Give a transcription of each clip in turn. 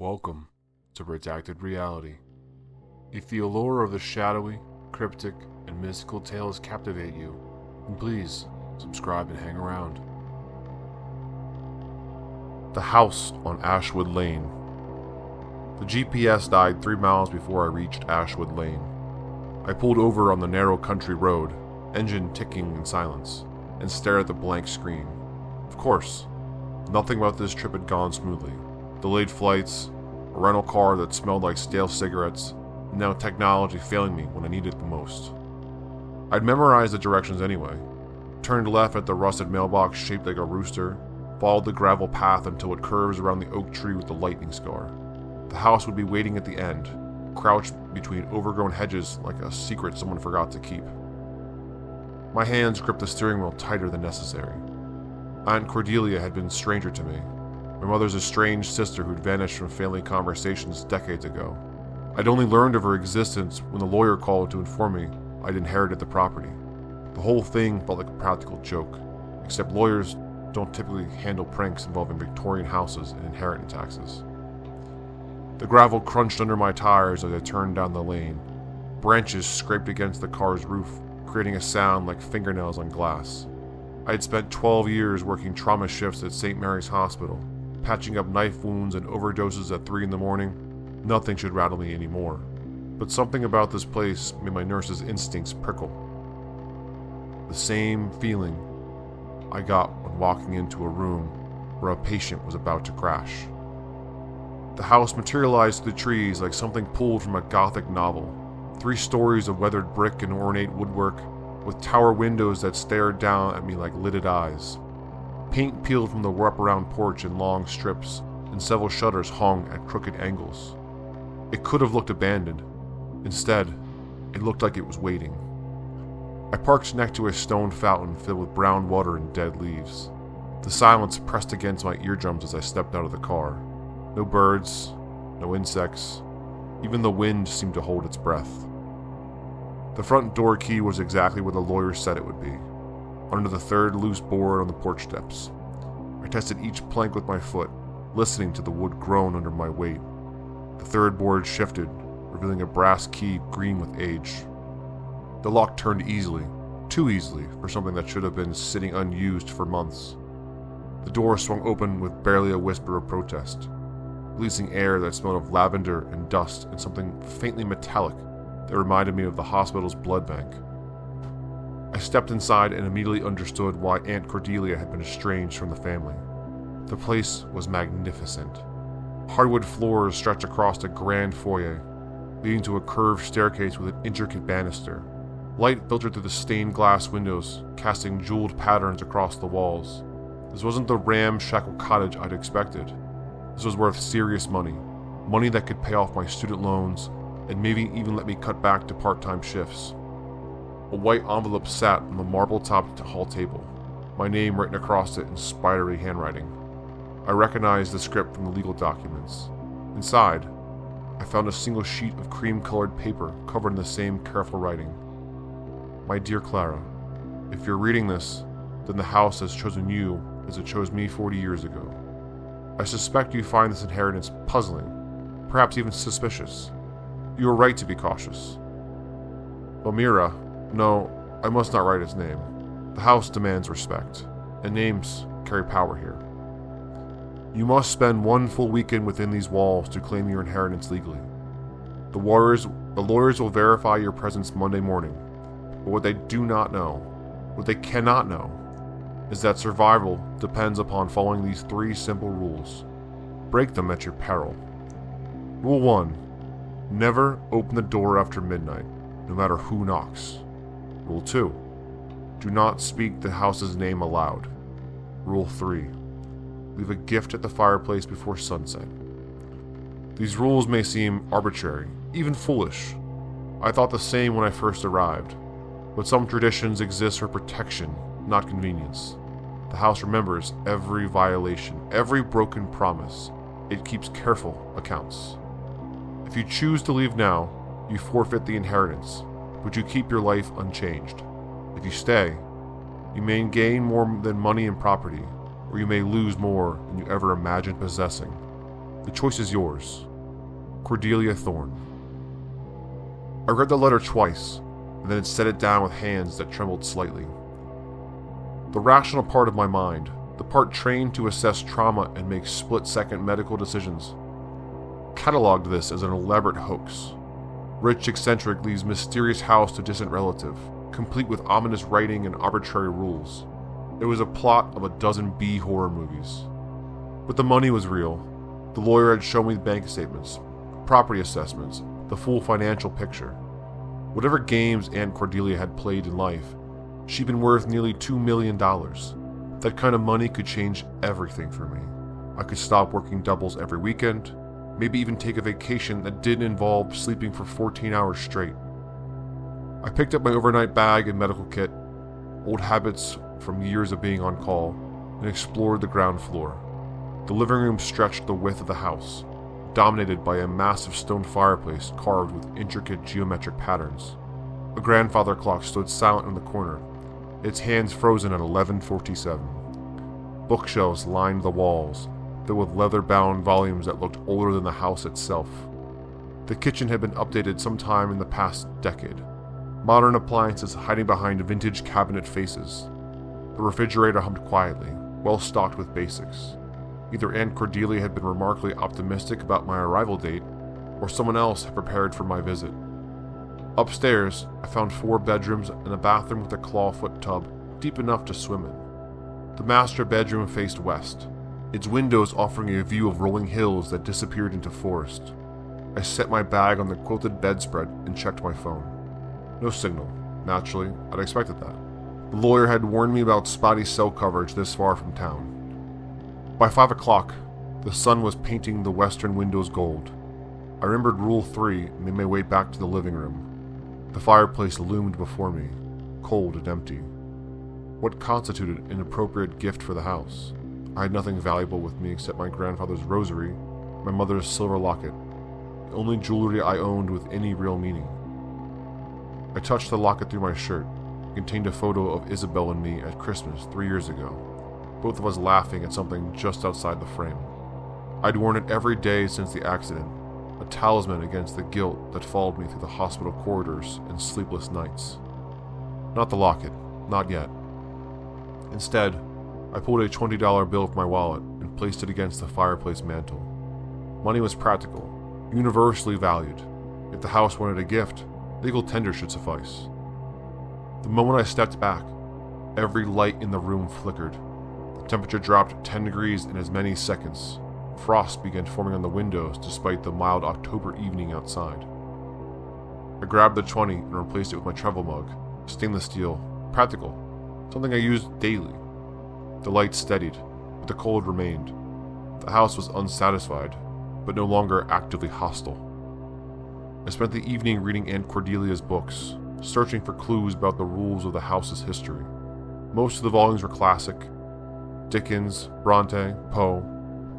Welcome to Redacted Reality. If the allure of the shadowy, cryptic, and mystical tales captivate you, then please subscribe and hang around. The house on Ashwood Lane. The GPS died 3 miles before I reached Ashwood Lane. I pulled over on the narrow country road, engine ticking in silence, and stared at the blank screen. Of course, nothing about this trip had gone smoothly. Delayed flights, a rental car that smelled like stale cigarettes, and now technology failing me when I needed it the most. I'd memorized the directions anyway, turned left at the rusted mailbox shaped like a rooster, followed the gravel path until it curves around the oak tree with the lightning scar. The house would be waiting at the end, crouched between overgrown hedges like a secret someone forgot to keep. My hands gripped the steering wheel tighter than necessary. Aunt Cordelia had been a stranger to me, my mother's estranged sister who'd vanished from family conversations decades ago. I'd only learned of her existence when the lawyer called to inform me I'd inherited the property. The whole thing felt like a practical joke, except lawyers don't typically handle pranks involving Victorian houses and inheritance taxes. The gravel crunched under my tires as I turned down the lane. Branches scraped against the car's roof, creating a sound like fingernails on glass. I had spent 12 years working trauma shifts at St. Mary's Hospital, patching up knife wounds and overdoses at 3 a.m. Nothing should rattle me anymore, but something about this place made my nurse's instincts prickle. The same feeling I got when walking into a room where a patient was about to crash. The house materialized through the trees like something pulled from a Gothic novel. 3 stories of weathered brick and ornate woodwork, with tower windows that stared down at me like lidded eyes. Paint peeled from the wraparound porch in long strips, and several shutters hung at crooked angles. It could have looked abandoned. Instead, it looked like it was waiting. I parked next to a stone fountain filled with brown water and dead leaves. The silence pressed against my eardrums as I stepped out of the car. No birds, no insects. Even the wind seemed to hold its breath. The front door key was exactly where the lawyer said it would be, under the 3rd loose board on the porch steps. I tested each plank with my foot, listening to the wood groan under my weight. The 3rd board shifted, revealing a brass key green with age. The lock turned easily, too easily for something that should have been sitting unused for months. The door swung open with barely a whisper of protest, releasing air that smelled of lavender and dust and something faintly metallic that reminded me of the hospital's blood bank. I stepped inside and immediately understood why Aunt Cordelia had been estranged from the family. The place was magnificent. Hardwood floors stretched across a grand foyer, leading to a curved staircase with an intricate banister. Light filtered through the stained glass windows, casting jeweled patterns across the walls. This wasn't the ramshackle cottage I'd expected. This was worth serious money, money that could pay off my student loans and maybe even let me cut back to part-time shifts. A white envelope sat on the marble-topped hall table, my name written across it in spidery handwriting. I recognized the script from the legal documents. Inside, I found a single sheet of cream-colored paper covered in the same careful writing. My dear Clara, if you're reading this, then the house has chosen you as it chose me 40 years ago. I suspect you find this inheritance puzzling, perhaps even suspicious. You are right to be cautious. Elmira, no, I must not write his name. The house demands respect, and names carry power here. You must spend 1 full weekend within these walls to claim your inheritance legally. The lawyers will verify your presence Monday morning, but what they do not know, what they cannot know, is that survival depends upon following these 3 simple rules. Break them at your peril. Rule 1. Never open the door after midnight, no matter who knocks. Rule 2. Do not speak the house's name aloud. Rule 3. Leave a gift at the fireplace before sunset. These rules may seem arbitrary, even foolish. I thought the same when I first arrived, but some traditions exist for protection, not convenience. The house remembers every violation, every broken promise. It keeps careful accounts. If you choose to leave now, you forfeit the inheritance, but you keep your life unchanged. If you stay, you may gain more than money and property, or you may lose more than you ever imagined possessing. The choice is yours. Cordelia Thorne. I read the letter twice, and then set it down with hands that trembled slightly. The rational part of my mind, the part trained to assess trauma and make split-second medical decisions, cataloged this as an elaborate hoax. Rich eccentric leaves mysterious house to distant relative, complete with ominous writing and arbitrary rules. It was a plot of a dozen B horror movies. But the money was real. The lawyer had shown me the bank statements, property assessments, the full financial picture. Whatever games Aunt Cordelia had played in life, she'd been worth nearly $2 million. That kind of money could change everything for me. I could stop working doubles every weekend, maybe even take a vacation that didn't involve sleeping for 14 hours straight. I picked up my overnight bag and medical kit, old habits from years of being on call, and explored the ground floor. The living room stretched the width of the house, dominated by a massive stone fireplace carved with intricate geometric patterns. A grandfather clock stood silent in the corner, its hands frozen at 11:47. Bookshelves lined the walls, filled with leather-bound volumes that looked older than the house itself. The kitchen had been updated sometime in the past decade, modern appliances hiding behind vintage cabinet faces. The refrigerator hummed quietly, well stocked with basics. Either Aunt Cordelia had been remarkably optimistic about my arrival date, or someone else had prepared for my visit. Upstairs, I found 4 bedrooms and a bathroom with a clawfoot tub deep enough to swim in. The master bedroom faced west, its windows offering a view of rolling hills that disappeared into forest. I set my bag on the quilted bedspread and checked my phone. No signal. Naturally, I'd expected that. The lawyer had warned me about spotty cell coverage this far from town. By 5 o'clock, the sun was painting the western windows gold. I remembered Rule 3 and made my way back to the living room. The fireplace loomed before me, cold and empty. What constituted an appropriate gift for the house? I had nothing valuable with me except my grandfather's rosary, my mother's silver locket, the only jewelry I owned with any real meaning. I touched the locket through my shirt. It contained a photo of Isabel and me at Christmas 3 years ago, both of us laughing at something just outside the frame. I'd worn it every day since the accident, a talisman against the guilt that followed me through the hospital corridors and sleepless nights. Not the locket, not yet. Instead, I pulled a $20 bill from my wallet and placed it against the fireplace mantel. Money was practical, universally valued. If the house wanted a gift, legal tender should suffice. The moment I stepped back, every light in the room flickered. The temperature dropped 10 degrees in as many seconds. Frost began forming on the windows despite the mild October evening outside. I grabbed the 20 and replaced it with my travel mug, stainless steel, practical, something I used daily. The light steadied, but the cold remained. The house was unsatisfied, but no longer actively hostile. I spent the evening reading Aunt Cordelia's books, searching for clues about the rules of the house's history. Most of the volumes were classic, Dickens, Bronte, Poe,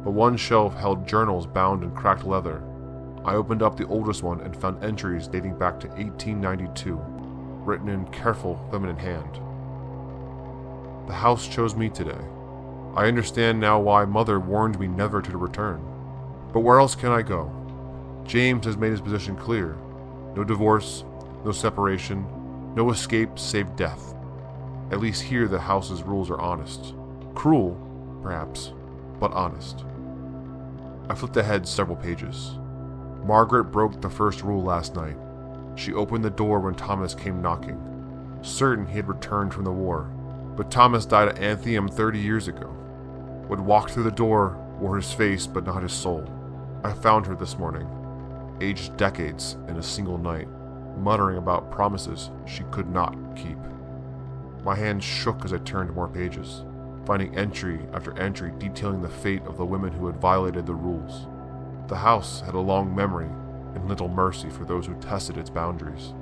but one shelf held journals bound in cracked leather. I opened up the oldest one and found entries dating back to 1892, written in careful, feminine hand. The house chose me today. I understand now why Mother warned me never to return. But where else can I go? James has made his position clear. No divorce, no separation, no escape save death. At least here the house's rules are honest. Cruel, perhaps, but honest. I flipped ahead several pages. Margaret broke the first rule last night. She opened the door when Thomas came knocking, certain he had returned from the war. But Thomas died at Anthem 30 years ago. What walked through the door wore his face but not his soul. I found her this morning, aged decades in a single night, muttering about promises she could not keep. My hands shook as I turned more pages, finding entry after entry detailing the fate of the women who had violated the rules. The house had a long memory and little mercy for those who tested its boundaries.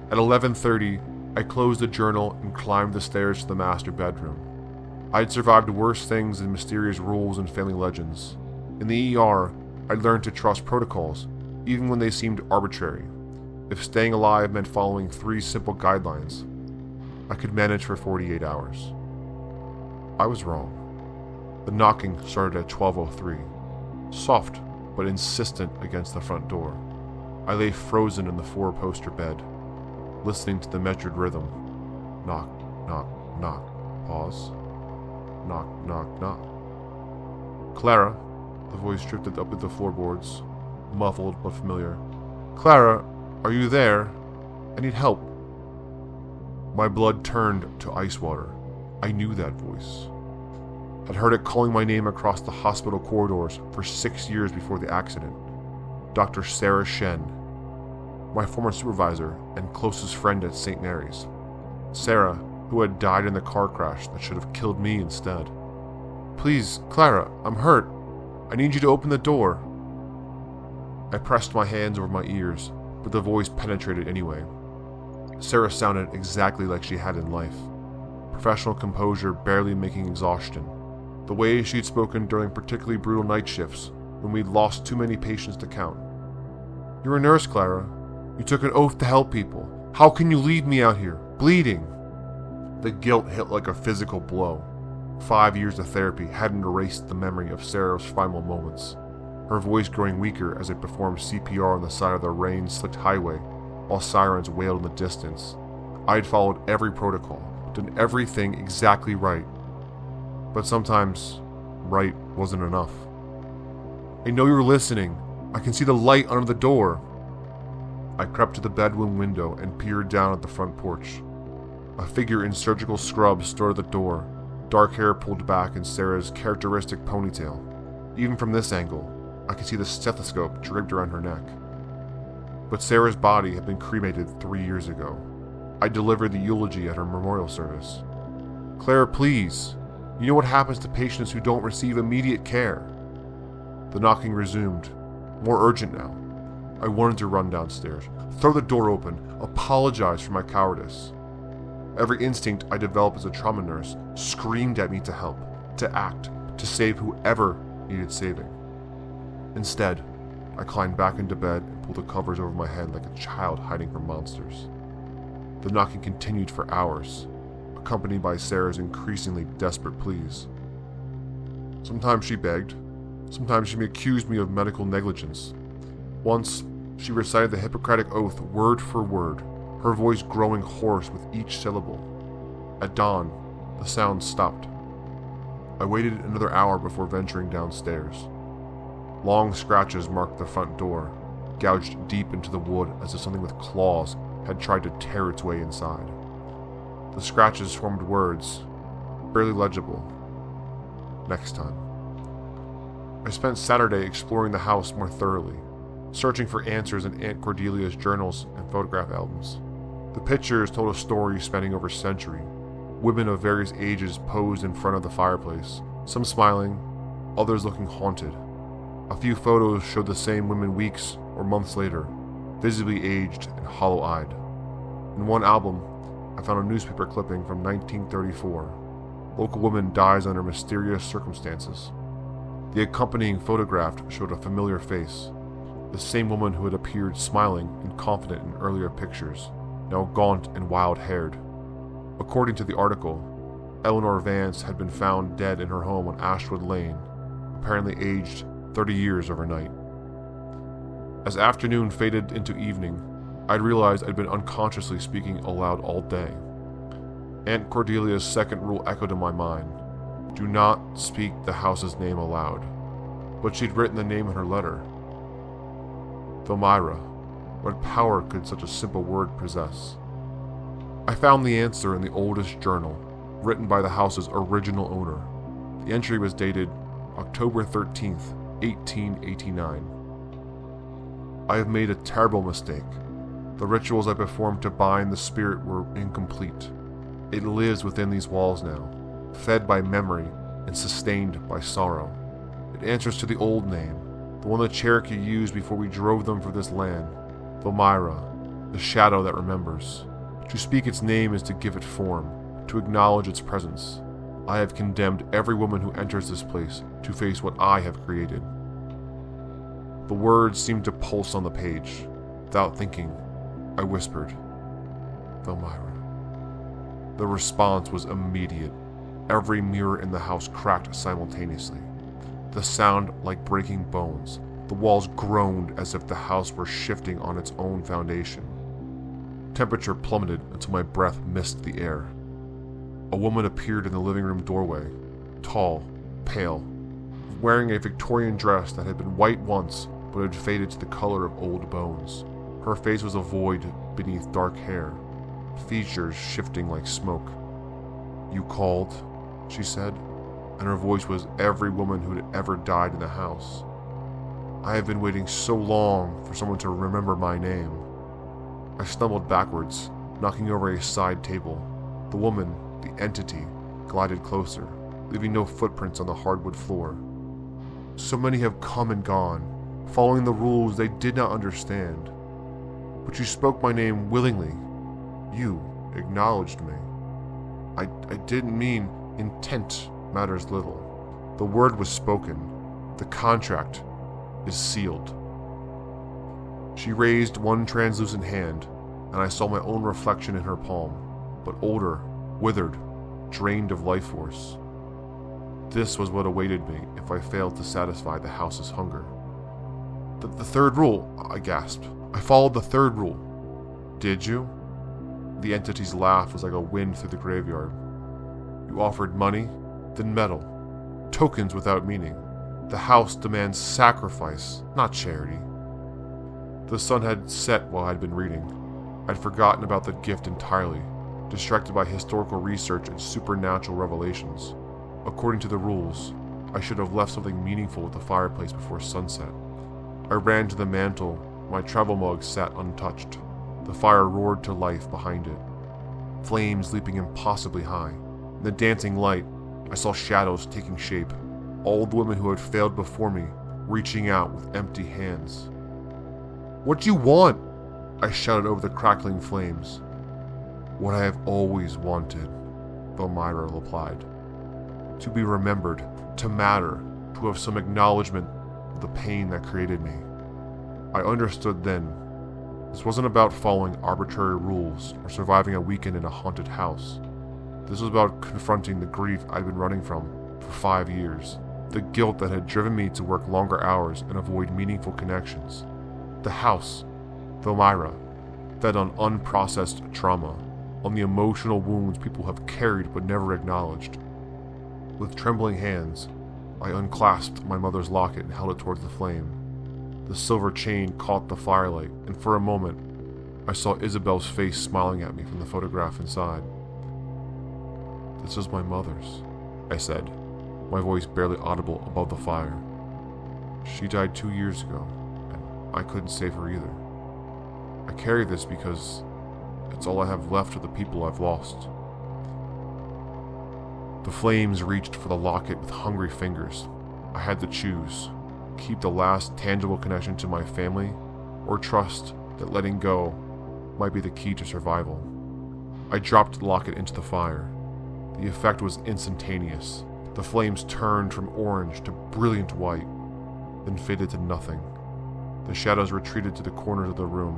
At 11:30, I closed the journal and climbed the stairs to the master bedroom. I had survived worse things than mysterious rules and family legends. In the ER, I learned to trust protocols, even when they seemed arbitrary. If staying alive meant following 3 simple guidelines, I could manage for 48 hours. I was wrong. The knocking started at 12:03. soft but insistent against the front door. I lay frozen in the four-poster bed, listening to the measured rhythm. Knock, knock, knock. Pause. Knock, knock, knock. Clara, the voice drifted up with the floorboards, muffled but familiar. Clara, are you there? I need help. My blood turned to ice water. I knew that voice. I'd heard it calling my name across the hospital corridors for 6 years before the accident. Dr. Sarah Shen, my former supervisor and closest friend at St. Mary's. Sarah, who had died in the car crash that should have killed me instead. Please, Clara, I'm hurt. I need you to open the door. I pressed my hands over my ears, but the voice penetrated anyway. Sarah sounded exactly like she had in life. Professional composure barely making exhaustion. The way she'd spoken during particularly brutal night shifts when we'd lost too many patients to count. You're a nurse, Clara. You took an oath to help people. How can you leave me out here, bleeding? The guilt hit like a physical blow. 5 years of therapy hadn't erased the memory of Sarah's final moments. Her voice growing weaker as I performed CPR on the side of the rain-slicked highway while sirens wailed in the distance. I'd followed every protocol, done everything exactly right. But sometimes, right wasn't enough. I know you're listening. I can see the light under the door. I crept to the bedroom window and peered down at the front porch. A figure in surgical scrubs stood at the door, dark hair pulled back in Sarah's characteristic ponytail. Even from this angle, I could see the stethoscope draped around her neck. But Sarah's body had been cremated 3 years ago. I delivered the eulogy at her memorial service. Clara, please. You know what happens to patients who don't receive immediate care. The knocking resumed, more urgent now. I wanted to run downstairs, throw the door open, apologize for my cowardice. Every instinct I developed as a trauma nurse screamed at me to help, to act, to save whoever needed saving. Instead, I climbed back into bed and pulled the covers over my head like a child hiding from monsters. The knocking continued for hours, accompanied by Sarah's increasingly desperate pleas. Sometimes she begged, sometimes she accused me of medical negligence. Once, she recited the Hippocratic Oath word for word, her voice growing hoarse with each syllable. At dawn, the sound stopped. I waited another hour before venturing downstairs. Long scratches marked the front door, gouged deep into the wood as if something with claws had tried to tear its way inside. The scratches formed words, barely legible. Next time. I spent Saturday exploring the house more thoroughly, searching for answers in Aunt Cordelia's journals and photograph albums. The pictures told a story spanning over a century. Women of various ages posed in front of the fireplace, some smiling, others looking haunted. A few photos showed the same women weeks or months later, visibly aged and hollow-eyed. In one album, I found a newspaper clipping from 1934. Local woman dies under mysterious circumstances. The accompanying photograph showed a familiar face, the same woman who had appeared smiling and confident in earlier pictures, now gaunt and wild-haired. According to the article, Eleanor Vance had been found dead in her home on Ashwood Lane, apparently aged 30 years overnight. As afternoon faded into evening, I'd realized I'd been unconsciously speaking aloud all day. Aunt Cordelia's second rule echoed in my mind: do not speak the house's name aloud. But she'd written the name in her letter. Thelmira. What power could such a simple word possess? I found the answer in the oldest journal, written by the house's original owner. The entry was dated October 13th, 1889. I have made a terrible mistake. The rituals I performed to bind the spirit were incomplete. It lives within these walls now, fed by memory and sustained by sorrow. It answers to the old name, the one the Cherokee used before we drove them for this land, Thelmira, the shadow that remembers. To speak its name is to give it form, to acknowledge its presence. I have condemned every woman who enters this place to face what I have created. The words seemed to pulse on the page. Without thinking, I whispered, Thelmira. The response was immediate. Every mirror in the house cracked simultaneously. the sound like breaking bones. The walls groaned as if the house were shifting on its own foundation. Temperature plummeted until my breath missed the air. A woman appeared in the living room doorway, tall, pale, wearing a Victorian dress that had been white once but had faded to the color of old bones. Her face was a void beneath dark hair, features shifting like smoke. "You called," she said, and her voice was every woman who had ever died in the house. I have been waiting so long for someone to remember my name. I stumbled backwards, knocking over a side table. The woman, the entity, glided closer, leaving no footprints on the hardwood floor. So many have come and gone, following the rules they did not understand. But you spoke my name willingly. You acknowledged me. I didn't mean intent matters little. The word was spoken. The contract is sealed. She raised one translucent hand, and I saw my own reflection in her palm, but older, withered, drained of life force. This was what awaited me if I failed to satisfy the house's hunger. The third rule, I gasped. I followed the third rule. Did you? The entity's laugh was like a wind through the graveyard. You offered money, then metal. Tokens without meaning. The house demands sacrifice, not charity. The sun had set while I'd been reading. I'd forgotten about the gift entirely, distracted by historical research and supernatural revelations. According to the rules, I should have left something meaningful at the fireplace before sunset. I ran to the mantel. My travel mug sat untouched. The fire roared to life behind it, flames leaping impossibly high. In the dancing light, I saw shadows taking shape, all the women who had failed before me, reaching out with empty hands. "What do you want?" I shouted over the crackling flames. "What I have always wanted," Elmira replied. "To be remembered, to matter, to have some acknowledgement of the pain that created me." I understood then. This wasn't about following arbitrary rules or surviving a weekend in a haunted house. This was about confronting the grief I'd been running from for 5 years, the guilt that had driven me to work longer hours and avoid meaningful connections. The house, Elmira, fed on unprocessed trauma, on the emotional wounds people have carried but never acknowledged. With trembling hands, I unclasped my mother's locket and held it towards the flame. The silver chain caught the firelight, and for a moment, I saw Isabel's face smiling at me from the photograph inside. "This is my mother's," I said, my voice barely audible above the fire. "She died 2 years ago, and I couldn't save her either. I carry this because it's all I have left of the people I've lost." The flames reached for the locket with hungry fingers. I had to choose. Keep the last tangible connection to my family, or trust that letting go might be the key to survival. I dropped the locket into the fire. The effect was instantaneous. The flames turned from orange to brilliant white, then faded to nothing. The shadows retreated to the corners of the room.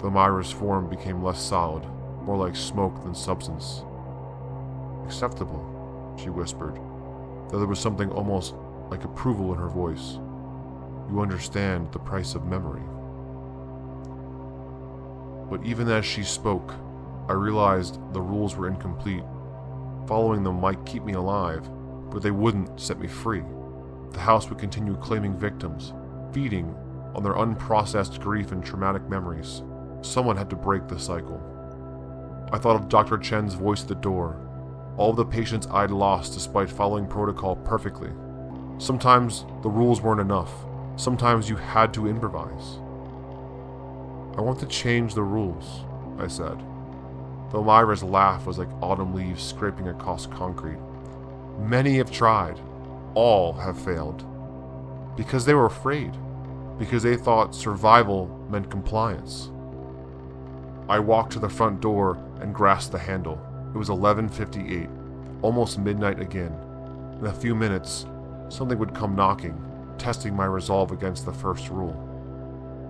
Elmira's form became less solid, more like smoke than substance. "Acceptable," she whispered, though there was something almost like approval in her voice. "You understand the price of memory." But even as she spoke, I realized the rules were incomplete. Following them might keep me alive, but they wouldn't set me free. The house would continue claiming victims, feeding on their unprocessed grief and traumatic memories. Someone had to break the cycle. I thought of Dr. Chen's voice at the door, all of the patients I'd lost despite following protocol perfectly. Sometimes the rules weren't enough. Sometimes you had to improvise. "I want to change the rules," I said. Elmira's laugh was like autumn leaves scraping across concrete. "Many have tried. All have failed. Because they were afraid. Because they thought survival meant compliance." I walked to the front door and grasped the handle. It was 11:58, almost midnight again. In a few minutes, something would come knocking, testing my resolve against the first rule.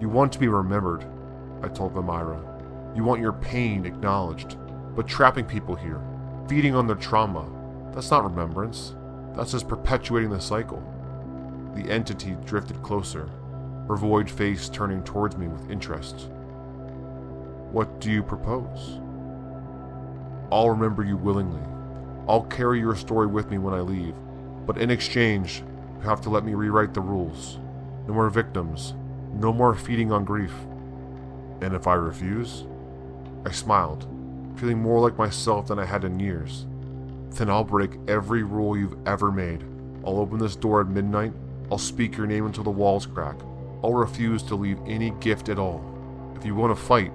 "You want to be remembered," I told Elmira. "You want your pain acknowledged. But trapping people here, feeding on their trauma, that's not remembrance. That's just perpetuating the cycle." The entity drifted closer, her void face turning towards me with interest. What do you propose? I'll remember you willingly. I'll carry your story with me when I leave, but in exchange, you have to let me rewrite the rules. No more victims, no more feeding on grief. And if I refuse? I smiled, feeling more like myself than I had in years. Then I'll break every rule you've ever made. I'll open this door at midnight. I'll speak your name until the walls crack. I'll refuse to leave any gift at all. If you want to fight,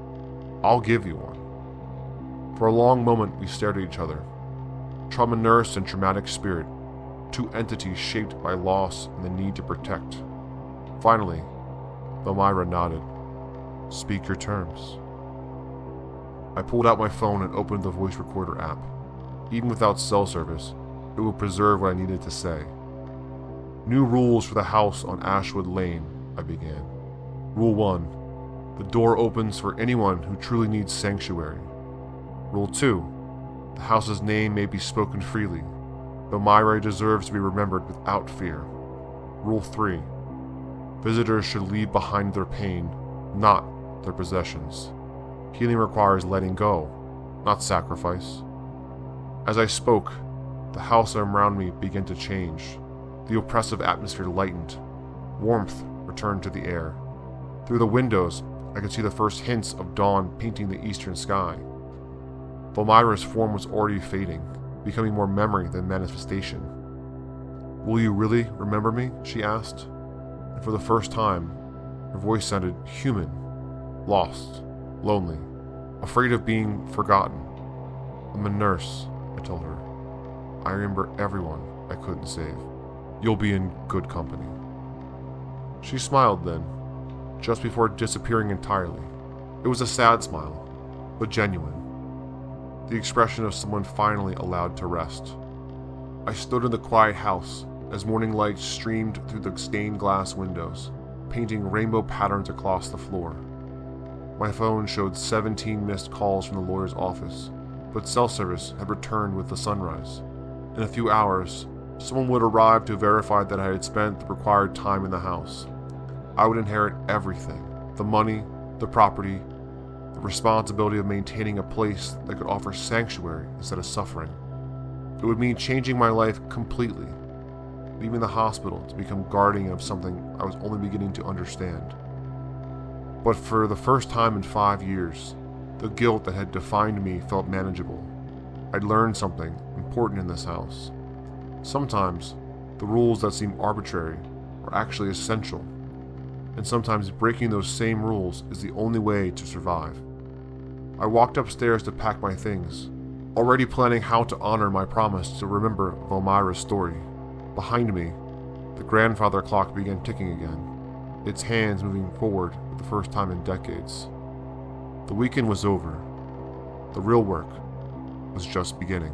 I'll give you one. For a long moment, we stared at each other. Trauma nurse and traumatic spirit, two entities shaped by loss and the need to protect. Finally, Elmira nodded. Speak your terms. I pulled out my phone and opened the voice recorder app. Even without cell service, it would preserve what I needed to say. New rules for the house on Ashwood Lane, I began. Rule 1. The door opens for anyone who truly needs sanctuary. Rule 2. The house's name may be spoken freely, though Myra deserves to be remembered without fear. Rule 3. Visitors should leave behind their pain, not their possessions. Healing requires letting go, not sacrifice. As I spoke, the house around me began to change. The oppressive atmosphere lightened. Warmth returned to the air. Through the windows, I could see the first hints of dawn painting the eastern sky. Elmira's form was already fading, becoming more memory than manifestation. Will you really remember me? She asked. And for the first time, her voice sounded human, lost, lonely, afraid of being forgotten. I'm a nurse, I told her. I remember everyone I couldn't save. You'll be in good company. She smiled then, just before disappearing entirely. It was a sad smile, but genuine. The expression of someone finally allowed to rest. I stood in the quiet house as morning light streamed through the stained glass windows, painting rainbow patterns across the floor. My phone showed 17 missed calls from the lawyer's office, but cell service had returned with the sunrise. In a few hours, someone would arrive to verify that I had spent the required time in the house. I would inherit everything: the money, the property, the responsibility of maintaining a place that could offer sanctuary instead of suffering. It would mean changing my life completely, leaving the hospital to become guardian of something I was only beginning to understand. But for the first time in 5 years, the guilt that had defined me felt manageable. I'd learned something important in this house. Sometimes, the rules that seem arbitrary are actually essential, and sometimes breaking those same rules is the only way to survive. I walked upstairs to pack my things, already planning how to honor my promise to remember Elmira's story. Behind me, the grandfather clock began ticking again, its hands moving forward for the first time in decades. The weekend was over. The real work was just beginning.